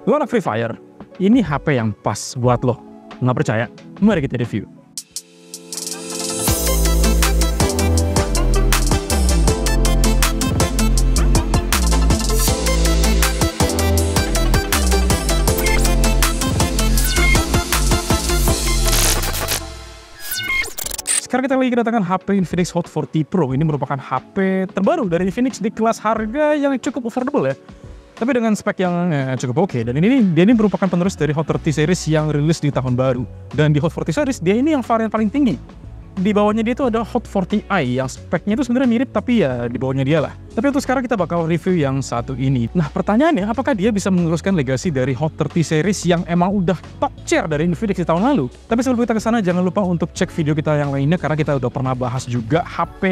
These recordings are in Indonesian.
Lo anak Free Fire? Ini HP yang pas buat lo. Nggak percaya? Mari kita review. Sekarang kita lagi kedatangan HP Infinix Hot 40 Pro. Ini merupakan HP terbaru dari Infinix di kelas harga yang cukup affordable ya. Tapi dengan spek yang cukup oke. Dan dia ini merupakan penerus dari Hot 30 series yang rilis di tahun baru. Dan di Hot 40 series dia ini yang varian paling tinggi. Di bawahnya dia itu ada Hot 40i yang speknya itu sebenarnya mirip tapi ya di bawahnya dia lah. Tapi untuk sekarang kita bakal review yang satu ini. Nah pertanyaannya, apakah dia bisa meneruskan legasi dari Hot 30 series yang emang udah top tier dari Infinix di tahun lalu? Tapi sebelum kita kesana jangan lupa untuk cek video kita yang lainnya karena kita udah pernah bahas juga HP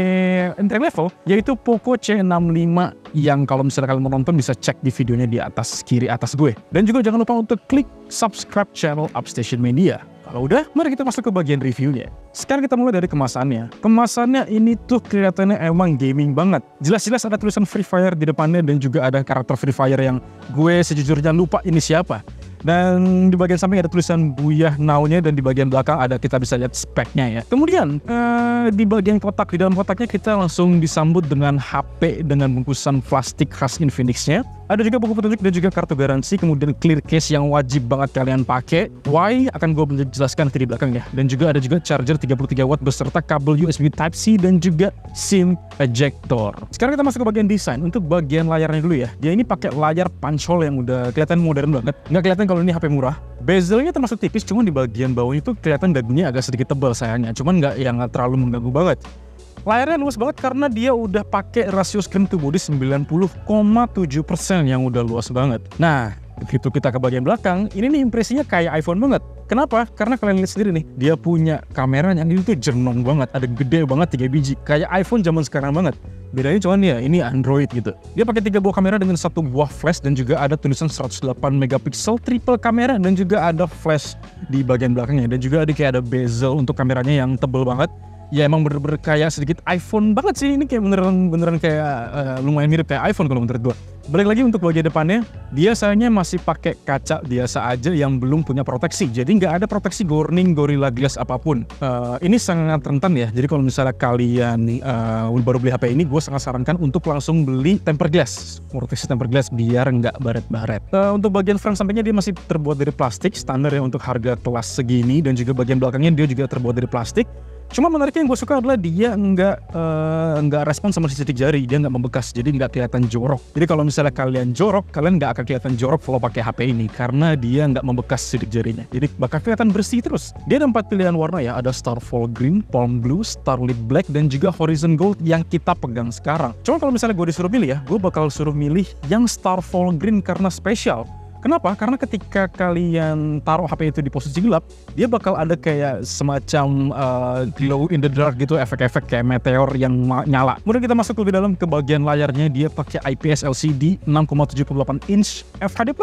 entry level yaitu Poco C65 yang kalau misalnya kalian mau nonton bisa cek di videonya di atas kiri atas gue. Dan juga jangan lupa untuk klik subscribe channel Upstation Media. Kalau udah, mari kita masuk ke bagian reviewnya. Sekarang kita mulai dari kemasannya. Kemasannya ini tuh kelihatannya emang gaming banget. Jelas-jelas ada tulisan Free Fire di depannya dan juga ada karakter Free Fire yang gue sejujurnya lupa ini siapa. Dan di bagian samping ada tulisan Buyah Now-nya dan di bagian belakang ada kita bisa lihat speknya ya. Kemudian di bagian kotak, di dalam kotaknya kita langsung disambut dengan HP dengan bungkusan plastik khas Infinix-nya. Ada juga buku petunjuk dan juga kartu garansi, kemudian clear case yang wajib banget kalian pakai. Why? Akan gue menjelaskan nanti di belakang ya. Dan juga ada juga charger 33 watt beserta kabel USB Type-C dan juga SIM ejector. Sekarang kita masuk ke bagian desain. Untuk bagian layarnya dulu ya. Dia ini pakai layar punch hole yang udah kelihatan modern banget. Nggak kelihatan kalau ini HP murah. Bezelnya termasuk tipis, cuman di bagian bawahnya itu kelihatan dagunya agak sedikit tebal sayangnya. Cuman nggak terlalu mengganggu banget. Layarnya luas banget karena dia udah pakai rasio screen to body 90,7% yang udah luas banget. Nah, begitu kita ke bagian belakang, ini nih impresinya kayak iPhone banget. Kenapa? Karena kalian lihat sendiri nih, dia punya kamera yang ini tuh jernong banget, ada gede banget 3 biji, kayak iPhone zaman sekarang banget. Bedanya cuman ya ini Android gitu. Dia pakai 3 buah kamera dengan 1 buah flash dan juga ada tulisan 108 megapiksel triple kamera dan juga ada flash di bagian belakangnya dan juga ada bezel untuk kameranya yang tebel banget. Ya emang bener-bener kayak sedikit iPhone banget sih. Ini kayak beneran kayak lumayan mirip kayak iPhone kalau menurut gue. Balik lagi untuk bagian depannya, dia sayangnya masih pakai kaca biasa aja yang belum punya proteksi. Jadi nggak ada proteksi warning Gorilla Glass apapun. Ini sangat rentan ya. Jadi kalau misalnya kalian baru beli HP ini, gue sangat sarankan untuk langsung beli tempered glass, proteksi tempered glass biar nggak baret-baret. Untuk bagian frame sampingnya dia masih terbuat dari plastik standar ya untuk harga kelas segini dan juga bagian belakangnya dia juga terbuat dari plastik. Cuma menariknya yang gue suka adalah dia nggak respon sama sidik jari, dia nggak membekas, jadi nggak kelihatan jorok. Jadi kalau misalnya kalian jorok, kalian nggak akan kelihatan jorok kalau pakai HP ini karena dia nggak membekas sidik jarinya. Jadi bakal kelihatan bersih terus. Dia ada 4 pilihan warna ya, ada Starfall Green, Palm Blue, Starlit Black, dan juga Horizon Gold yang kita pegang sekarang. Cuma kalau misalnya gue disuruh milih ya, gue bakal suruh milih yang Starfall Green karena spesial. Kenapa? Karena ketika kalian taruh HP itu di posisi gelap, dia bakal ada kayak semacam glow in the dark gitu, efek-efek kayak meteor yang nyala. Kemudian kita masuk lebih dalam ke bagian layarnya, dia pakai IPS LCD 6,78 inch FHD+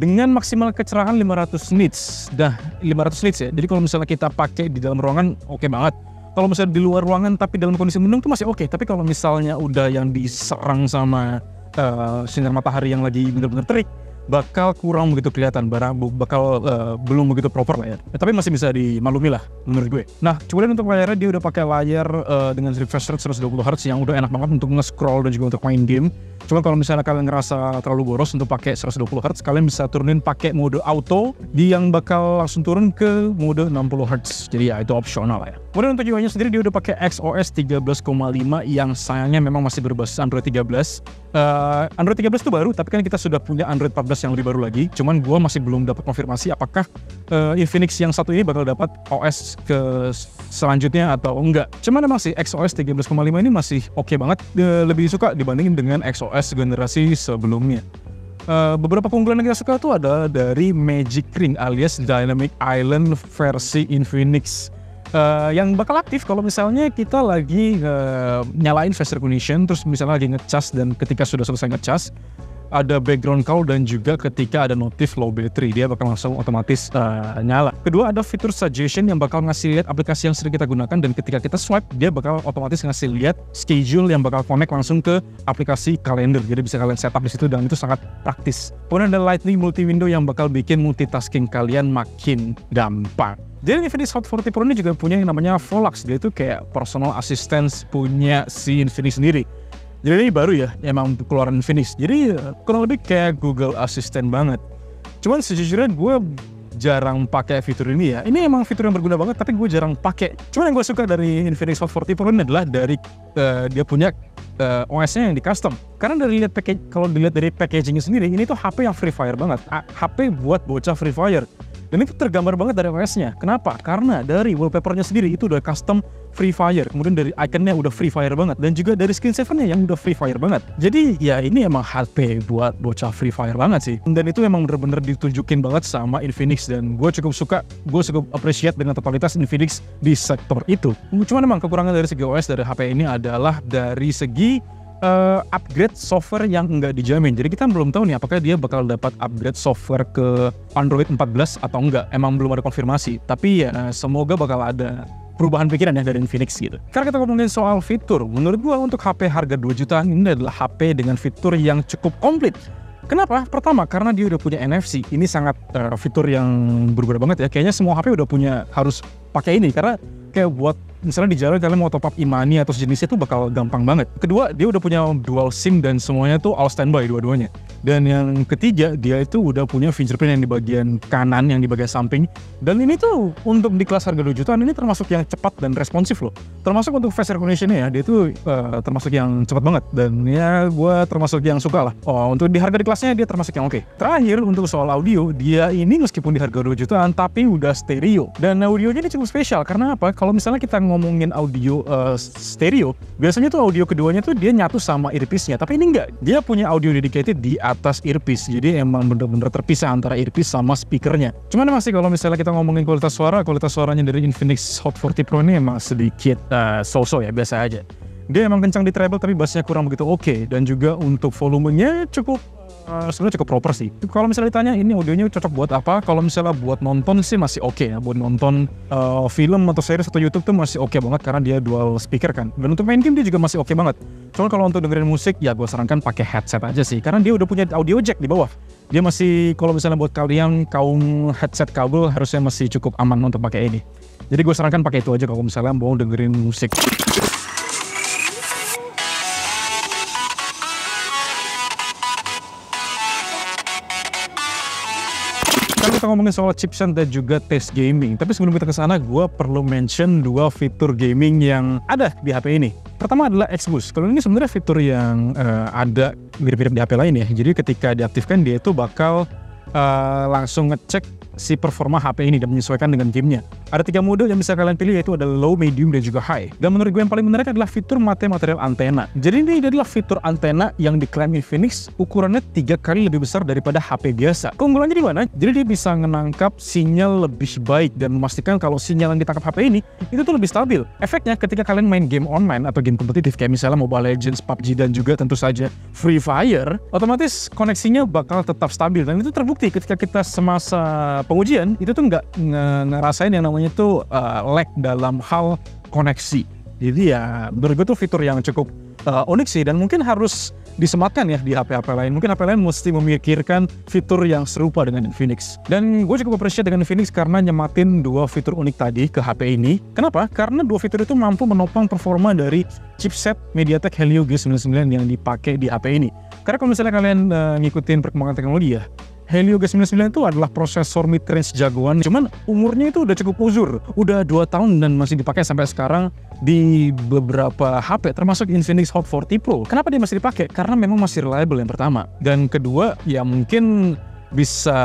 dengan maksimal kecerahan 500 nits. Dah 500 nits ya. Jadi kalau misalnya kita pakai di dalam ruangan oke banget. Kalau misalnya di luar ruangan tapi dalam kondisi mendung tuh masih oke. Tapi kalau misalnya udah yang diserang sama sinar matahari yang lagi bener-bener terik, bakal kurang begitu kelihatan, bakal belum begitu proper lah ya. Tapi masih bisa dimaklumi lah menurut gue. Nah, kemudian untuk layarnya dia udah pakai layar dengan refresh rate 120 Hz yang udah enak banget untuk nge-scroll dan juga untuk main game. Cuma kalau misalnya kalian ngerasa terlalu boros untuk pakai 120 Hz, kalian bisa turunin pakai mode auto, yang bakal langsung turun ke mode 60 Hz. Jadi ya itu opsional lah ya. Kemudian untuk UI-nya sendiri dia udah pakai XOS 13.5 yang sayangnya memang masih berbasis Android 13. Android 13 itu baru, tapi kan kita sudah punya Android 14 yang lebih baru lagi. Cuman gue masih belum dapat konfirmasi apakah Infinix yang satu ini bakal dapat OS ke selanjutnya atau enggak. Cuman emang sih XOS 13.5 ini masih oke banget, lebih suka dibandingin dengan XOS generasi sebelumnya. Beberapa keunggulan yang kita suka tuh ada dari Magic Ring alias Dynamic Island versi Infinix. Yang bakal aktif kalau misalnya kita lagi nyalain face recognition terus misalnya lagi ngecas dan ketika sudah selesai ngecas ada background call dan juga ketika ada notif low battery dia bakal langsung otomatis nyala. Kedua ada fitur suggestion yang bakal ngasih lihat aplikasi yang sering kita gunakan, dan ketika kita swipe dia bakal otomatis ngasih lihat schedule yang bakal connect langsung ke aplikasi kalender. Jadi bisa kalian setup di situ dan itu sangat praktis. Kemudian ada Lightning multi window yang bakal bikin multitasking kalian makin gampang. Jadi Infinix Hot 40 Pro ini juga punya yang namanya Volux. Dia itu kayak personal assistant punya si Infinix sendiri. Jadi ini baru ya, emang keluaran Infinix. Jadi kurang lebih kayak Google Assistant banget. Cuman sejujurnya gue jarang pakai fitur ini ya. Ini emang fitur yang berguna banget, tapi gue jarang pakai. Cuman yang gue suka dari Infinix Hot 40 Pro ini adalah dari dia punya OS-nya yang di custom. Karena dari kalau dilihat dari packagingnya sendiri, ini tuh HP yang Free Fire banget. HP buat bocah Free Fire. Dan itu tergambar banget dari OS-nya. Kenapa? Karena dari wallpaper-nya sendiri itu udah custom Free Fire. Kemudian dari ikonnya udah Free Fire banget. Dan juga dari screensaver-nya yang udah Free Fire banget. Jadi ya ini emang HP buat bocah Free Fire banget sih. Dan itu emang bener-bener ditunjukin banget sama Infinix. Dan gue cukup suka, gue cukup appreciate dengan totalitas Infinix di sektor itu. Cuman emang kekurangan dari segi OS dari HP ini adalah dari segi upgrade software yang nggak dijamin. Jadi kita belum tahu nih apakah dia bakal dapat upgrade software ke Android 14 atau enggak. Emang belum ada konfirmasi. Tapi ya semoga bakal ada perubahan pikiran ya dari Infinix gitu. Karena kita ngomongin soal fitur, menurut gua untuk HP harga 2 jutaan ini adalah HP dengan fitur yang cukup komplit. Kenapa? Pertama, karena dia udah punya NFC. Ini sangat fitur yang berguna banget ya. Kayaknya semua HP udah punya, harus pakai ini. Karena kayak buat misalnya di jalan kalian mau top up e-money atau sejenisnya tuh bakal gampang banget. Kedua, dia udah punya dual SIM dan semuanya tuh all standby dua-duanya. Dan yang ketiga, dia itu udah punya fingerprint yang di bagian kanan, yang di bagian samping. Dan ini tuh untuk di kelas harga 2 jutaan ini termasuk yang cepat dan responsif loh. Termasuk untuk face recognition-nya ya, dia itu termasuk yang cepat banget. Dan ya gue termasuk yang suka lah. Oh, untuk di harga di kelasnya dia termasuk yang oke. Terakhir, untuk soal audio, dia ini meskipun di harga 2 jutaan tapi udah stereo. Dan audionya ini cukup spesial, karena apa? Kalau misalnya kita ngomongin audio stereo, biasanya tuh audio keduanya tuh dia nyatu sama earpiece-nya, tapi ini enggak. Dia punya audio dedicated di atas earpiece, jadi emang bener-bener terpisah antara earpiece sama speakernya. Cuman masih kalau misalnya kita ngomongin kualitas suaranya dari Infinix Hot 40 Pro ini emang sedikit so-so ya, biasa aja. Dia emang kencang di treble tapi bassnya kurang begitu oke, dan juga untuk volumenya cukup sebenarnya cukup proper sih. Kalau misalnya ditanya ini audionya cocok buat apa, kalau misalnya buat nonton sih masih oke ya. Buat nonton film atau series atau YouTube tuh masih oke banget karena dia dual speaker kan. Dan untuk main game dia juga masih oke banget. Cuman kalau untuk dengerin musik ya gue sarankan pakai headset aja sih, karena dia udah punya audio jack di bawah. Dia masih, kalau misalnya buat kalian kaum headset kabel, harusnya masih cukup aman untuk pakai ini. Jadi gue sarankan pakai itu aja kalau misalnya mau dengerin musik. Kita ngomongin soal chipset dan juga tes gaming. Tapi sebelum kita ke sana, gue perlu mention 2 fitur gaming yang ada di HP ini. Pertama adalah X-Boost. Kalau ini sebenarnya fitur yang ada mirip-mirip di HP lain ya. Jadi ketika diaktifkan dia itu bakal langsung ngecek si performa HP ini dan menyesuaikan dengan gamenya. Ada 3 mode yang bisa kalian pilih, yaitu ada low, medium, dan juga high. Dan menurut gue yang paling menarik adalah fitur mate material antena. Jadi ini adalah fitur antena yang diklaim Infinix ukurannya 3 kali lebih besar daripada HP biasa. Keunggulannya di mana? Jadi dia bisa menangkap sinyal lebih baik dan memastikan kalau sinyal yang ditangkap HP ini itu tuh lebih stabil. Efeknya ketika kalian main game online atau game kompetitif kayak misalnya Mobile Legends, PUBG, dan juga tentu saja Free Fire, otomatis koneksinya bakal tetap stabil. Dan itu terbukti ketika kita semasa pengujian itu tuh nggak ngerasain yang namanya tuh lag dalam hal koneksi. Jadi ya menurut gue tuh fitur yang cukup unik sih, dan mungkin harus disematkan ya di HP-HP lain. Mungkin HP lain mesti memikirkan fitur yang serupa dengan Infinix. Dan gue cukup appreciate dengan Infinix karena nyematin 2 fitur unik tadi ke HP ini. Kenapa? Karena 2 fitur itu mampu menopang performa dari chipset MediaTek Helio G99 yang dipakai di HP ini. Karena kalau misalnya kalian ngikutin perkembangan teknologi ya, Helio G99 itu adalah prosesor mid-range jagoan, cuman umurnya itu udah cukup uzur, udah 2 tahun dan masih dipakai sampai sekarang di beberapa HP, termasuk Infinix Hot 40 Pro. Kenapa dia masih dipakai? Karena memang masih reliable yang pertama. Dan kedua, ya mungkin bisa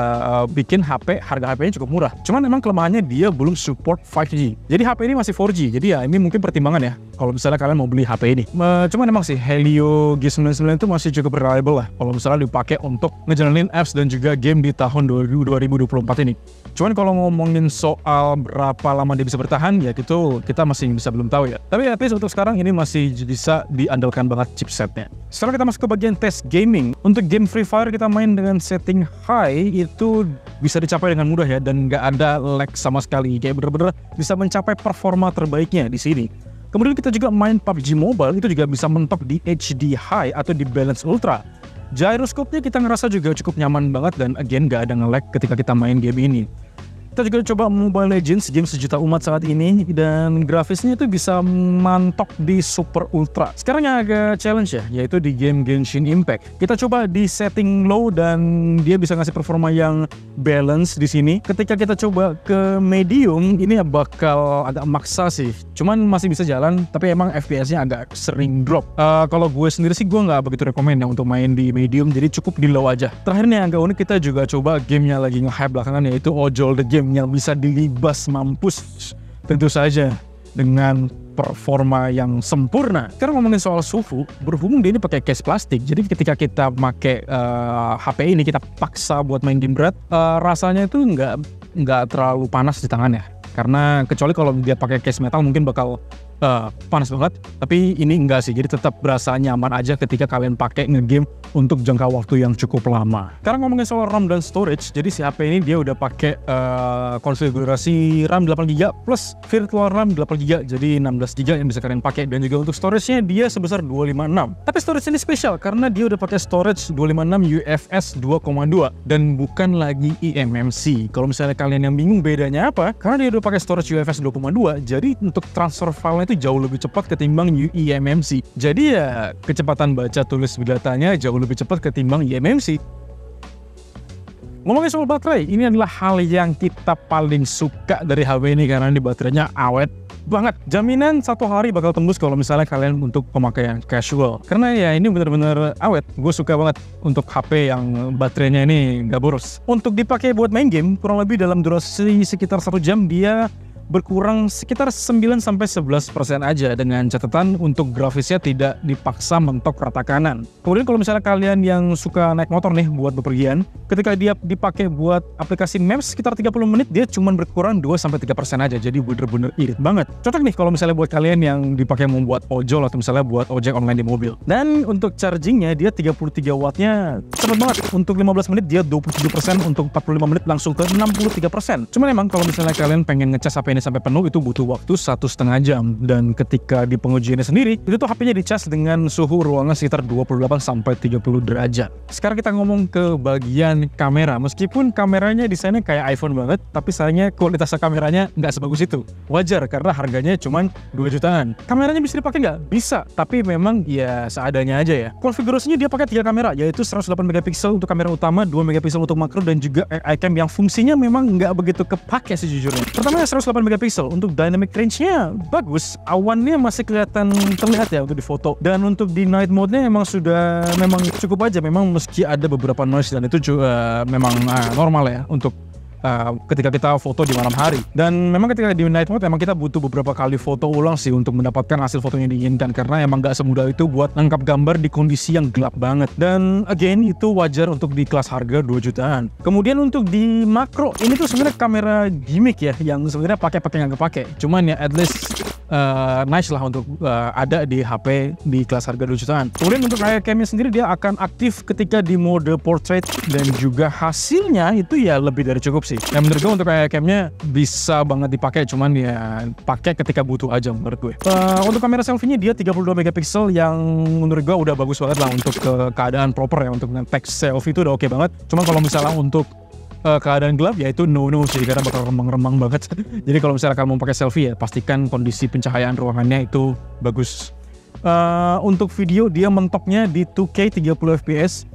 bikin harga HP-nya cukup murah. Cuman emang kelemahannya dia belum support 5G. Jadi HP ini masih 4G. Jadi ya ini mungkin pertimbangan ya kalau misalnya kalian mau beli HP ini. Cuman emang sih Helio G99 itu masih cukup reliable lah kalau misalnya dipakai untuk ngejalanin apps dan juga game di tahun 2024 ini. Cuman kalau ngomongin soal berapa lama dia bisa bertahan, ya itu kita masih belum tahu ya. Tapi at least untuk sekarang ini masih bisa diandalkan banget chipsetnya. Sekarang kita masuk ke bagian tes gaming. Untuk game Free Fire kita main dengan setting high itu bisa dicapai dengan mudah ya, dan nggak ada lag sama sekali. Kayak bener-bener bisa mencapai performa terbaiknya di sini. Kemudian kita juga main PUBG Mobile, itu juga bisa mentok di HD High atau di Balance Ultra. Gyroscope-nya kita ngerasa juga cukup nyaman banget, dan again gak ada nge-lag ketika kita main game ini. Kita juga coba Mobile Legends, game sejuta umat saat ini, dan grafisnya itu bisa mantok di Super Ultra. Sekarang yang agak challenge ya, yaitu di game Genshin Impact. Kita coba di setting low dan dia bisa ngasih performa yang balance di sini. Ketika kita coba ke medium, ini bakal agak maksa sih. Cuman masih bisa jalan, tapi emang FPS-nya agak sering drop. Kalau gue sendiri sih gue nggak begitu rekomen ya untuk main di medium, jadi cukup di low aja. Terakhir nih yang agak unik, kita juga coba gamenya lagi nge-hype belakangan, yaitu Ojol the Game yang bisa dilibas mampus tentu saja dengan performa yang sempurna. Sekarang ngomongin soal suhu, berhubung dia ini pakai case plastik, jadi ketika kita pakai HP ini kita paksa buat main game berat, rasanya itu nggak terlalu panas di tangan ya. Karena kecuali kalau dia pakai case metal mungkin bakal panas banget, tapi ini enggak sih, jadi tetap berasa nyaman aja ketika kalian pakai ngegame untuk jangka waktu yang cukup lama. Sekarang ngomongin soal RAM dan storage, jadi si HP ini dia udah pakai konfigurasi RAM 8GB plus virtual RAM 8GB, jadi 16GB yang bisa kalian pakai, dan juga untuk storage-nya dia sebesar 256. Tapi storage ini spesial karena dia udah pakai storage 256 UFS 2.2 dan bukan lagi eMMC. Kalau misalnya kalian yang bingung bedanya apa, karena dia udah pakai storage UFS 2.2, jadi untuk transfer file itu jauh lebih cepat ketimbang eMMC. Jadi ya kecepatan baca tulis datanya jauh lebih cepat ketimbang eMMC. Ngomongin soal baterai, ini adalah hal yang kita paling suka dari HP ini karena di baterainya awet banget. Jaminan 1 hari bakal tembus kalau misalnya kalian untuk pemakaian casual. Karena ya ini bener-bener awet. Gue suka banget untuk HP yang baterainya ini nggak boros. Untuk dipakai buat main game, kurang lebih dalam durasi sekitar 1 jam dia berkurang sekitar 9-11% aja, dengan catatan untuk grafisnya tidak dipaksa mentok rata kanan. Kemudian kalau misalnya kalian yang suka naik motor nih buat bepergian, ketika dia dipakai buat aplikasi Maps sekitar 30 menit dia cuma berkurang 2-3% aja, jadi bener-bener irit banget. Cocok nih kalau misalnya buat kalian yang dipakai membuat ojol atau misalnya buat ojek online di mobil. Dan untuk chargingnya dia 33 wattnya cepet banget. Untuk 15 menit dia 27%, untuk 45 menit langsung ke 63%. Cuman emang kalau misalnya kalian pengen ngecas HP ini sampai penuh itu butuh waktu 1,5 jam, dan ketika di pengujiannya sendiri itu tuh HP-nya dicas dengan suhu ruangan sekitar 28-30 derajat. Sekarang kita ngomong ke bagian kamera. Meskipun kameranya desainnya kayak iPhone banget, tapi sayangnya kualitas kameranya nggak sebagus itu. Wajar karena harganya cuma 2 jutaan. Kameranya bisa dipakai nggak? Bisa, tapi memang ya seadanya aja ya. Konfigurasinya dia pakai 3 kamera, yaitu 108 megapiksel untuk kamera utama, 2 megapiksel untuk makro, dan juga AI cam yang fungsinya memang nggak begitu kepake sejujurnya. Pertama 108 megapiksel, untuk dynamic range-nya bagus, awannya masih kelihatan terlihat ya untuk di foto, dan untuk di night mode-nya memang cukup aja, memang meski ada beberapa noise, dan itu juga memang normal ya untuk ketika kita foto di malam hari. Dan memang ketika di night mode emang kita butuh beberapa kali foto ulang sih untuk mendapatkan hasil foto yang diinginkan, karena emang gak semudah itu buat nangkap gambar di kondisi yang gelap banget. Dan again itu wajar untuk di kelas harga 2 jutaan. Kemudian untuk di makro, ini tuh sebenarnya kamera gimmick ya, yang sebenarnya pakai nggak kepake. Cuman ya at least nice lah untuk ada di HP di kelas harga 2 jutaan. Kemudian untuk AI cam-nya sendiri dia akan aktif ketika di mode portrait, dan juga hasilnya itu ya lebih dari cukup sih. Yang menurut gue untuk AI cam-nya bisa banget dipakai, cuman ya pakai ketika butuh aja menurut gue. Untuk kamera selfie-nya dia 32 megapiksel yang menurut gue udah bagus banget lah untuk keadaan proper ya, untuk nge-take selfie itu udah oke banget. Cuman kalau misalnya untuk keadaan gelap ya itu no sih, karena bakal remang-remang banget. Jadi kalau misalnya kalian mau pakai selfie ya pastikan kondisi pencahayaan ruangannya itu bagus. Untuk video dia mentoknya di 2K 30 fps.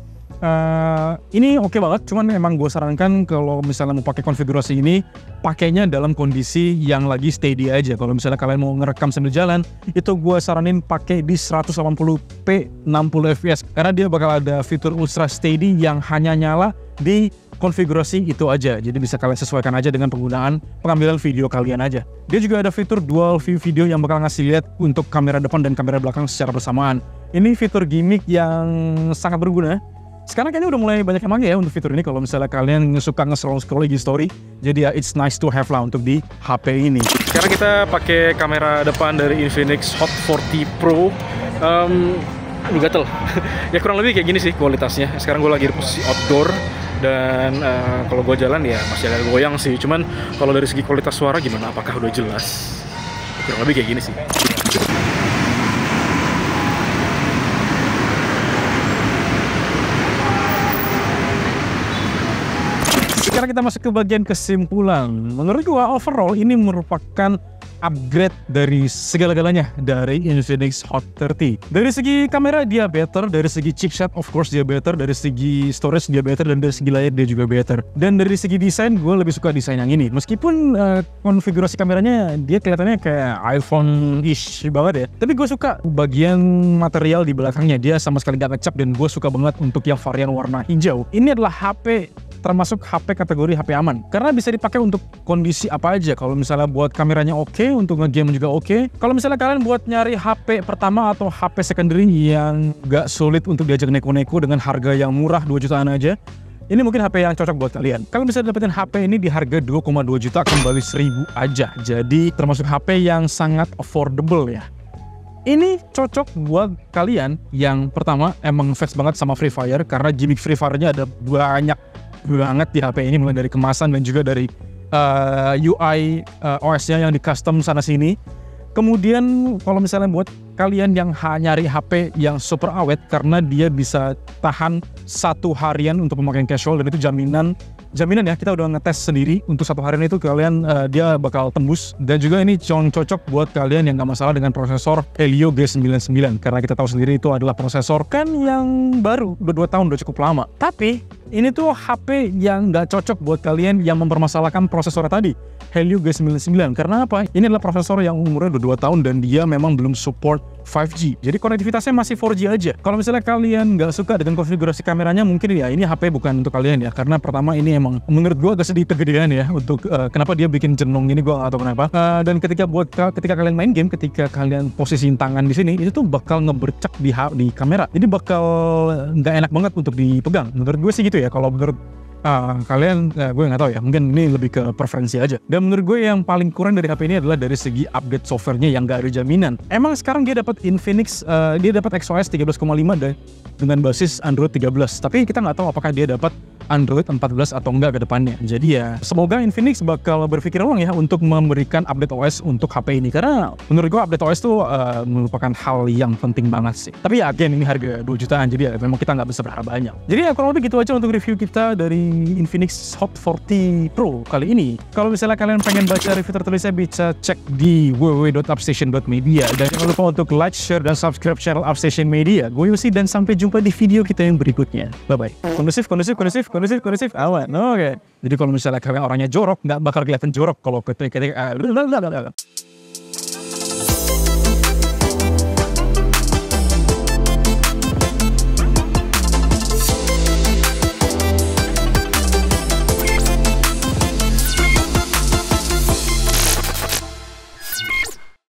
Ini oke banget, cuman emang gue sarankan kalau misalnya mau pakai konfigurasi ini, pakainya dalam kondisi yang lagi steady aja. Kalau misalnya kalian mau ngerekam sambil jalan, itu gue saranin pakai di 180p 60 fps, karena dia bakal ada fitur ultra steady yang hanya nyala di konfigurasi itu aja. Jadi bisa kalian sesuaikan aja dengan penggunaan pengambilan video kalian aja. Dia juga ada fitur dual view video yang bakal ngasih lihat untuk kamera depan dan kamera belakang secara bersamaan. Ini fitur gimmick yang sangat berguna. Sekarang kayaknya udah mulai banyak yang pakai ya untuk fitur ini kalau misalnya kalian suka nge-scroll IG story. Jadi ya it's nice to have lah untuk di HP ini. Sekarang kita pakai kamera depan dari Infinix Hot 40 Pro. Gatel. Ya kurang lebih kayak gini sih kualitasnya. Sekarang gue lagi di posisi outdoor dan kalau gue jalan ya masih agak goyang sih. Cuman kalau dari segi kualitas suara gimana? Apakah udah jelas? Kurang lebih kayak gini sih. Sekarang kita masuk ke bagian kesimpulan. Menurut gua overall ini merupakan upgrade dari segala-galanya dari Infinix Hot 30. Dari segi kamera dia better, dari segi chipset of course dia better, dari segi storage dia better, dan dari segi layar dia juga better. Dan dari segi desain gue lebih suka desain yang ini. Meskipun konfigurasi kameranya dia kelihatannya kayak iPhone-ish banget ya. Tapi gue suka bagian material di belakangnya, dia sama sekali gak ngecap dan gue suka banget untuk yang varian warna hijau. Ini adalah HP termasuk HP kategori HP aman karena bisa dipakai untuk kondisi apa aja. Kalau misalnya buat kameranya oke, untuk nge-game juga oke. Kalau misalnya kalian buat nyari HP pertama atau HP secondary yang gak sulit untuk diajak neko-neko dengan harga yang murah 2 jutaan aja, ini mungkin HP yang cocok buat kalian. Kalian bisa dapetin HP ini di harga 2,2 juta kembali 1000 aja. Jadi termasuk HP yang sangat affordable ya. Ini cocok buat kalian yang pertama emang fans banget sama Free Fire karena gimmick Free Fire-nya ada banyak banget di HP ini, mulai dari kemasan dan juga dari UI OS-nya yang di custom sana sini. Kemudian kalau misalnya buat kalian yang nyari HP yang super awet karena dia bisa tahan 1 harian untuk pemakaian casual dan itu jaminan ya, kita udah ngetes sendiri untuk 1 harian itu kalian dia bakal tembus. Dan juga ini cocok buat kalian yang gak masalah dengan prosesor Helio G99 karena kita tahu sendiri itu adalah prosesor kan yang baru, udah 2 tahun, udah cukup lama. Tapi ini tuh HP yang gak cocok buat kalian yang mempermasalahkan prosesornya tadi, Helio G99. Karena apa? Ini adalah prosesor yang umurnya udah 2 tahun dan dia memang belum support 5G. Jadi konektivitasnya masih 4G aja. Kalau misalnya kalian nggak suka dengan konfigurasi kameranya, mungkin ya ini HP bukan untuk kalian ya. Karena pertama ini emang menurut gua agak sedikit kegedean ya untuk kenapa dia bikin jenong ini, gua nggak tahu kenapa. Dan ketika kalian main game, ketika kalian posisiin tangan di sini, itu tuh bakal ngebercak di kamera. Jadi bakal nggak enak banget untuk dipegang. Menurut gue sih gitu ya. Kalau menurut kalian, gue nggak tahu ya, mungkin ini lebih ke preferensi aja. Dan menurut gue yang paling kurang dari HP ini adalah dari segi update softwarenya yang nggak ada jaminan. Emang sekarang dia dapat Infinix, dia dapat XOS 13,5 dengan basis Android 13, tapi kita nggak tahu apakah dia dapat Android 14 atau enggak ke depannya. Jadi ya semoga Infinix bakal berpikir ulang ya untuk memberikan update OS untuk HP ini, karena menurut gue update OS tuh merupakan hal yang penting banget sih. Tapi ya again ini harga 2 jutaan, jadi ya memang kita nggak bisa berharap banyak. Jadi ya kurang lebih gitu aja untuk review kita dari Infinix Hot 40 Pro kali ini. Kalau misalnya kalian pengen baca review tertulisnya bisa cek di www.upstation.media, dan jangan lupa untuk like, share, dan subscribe channel Upstation Media. Gue Yosi dan sampai jumpa di video kita yang berikutnya. Bye bye. Kondusif, awan. Oke. Jadi kalau misalnya kalian orangnya jorok, nggak bakal kelihatan jorok kalau ketika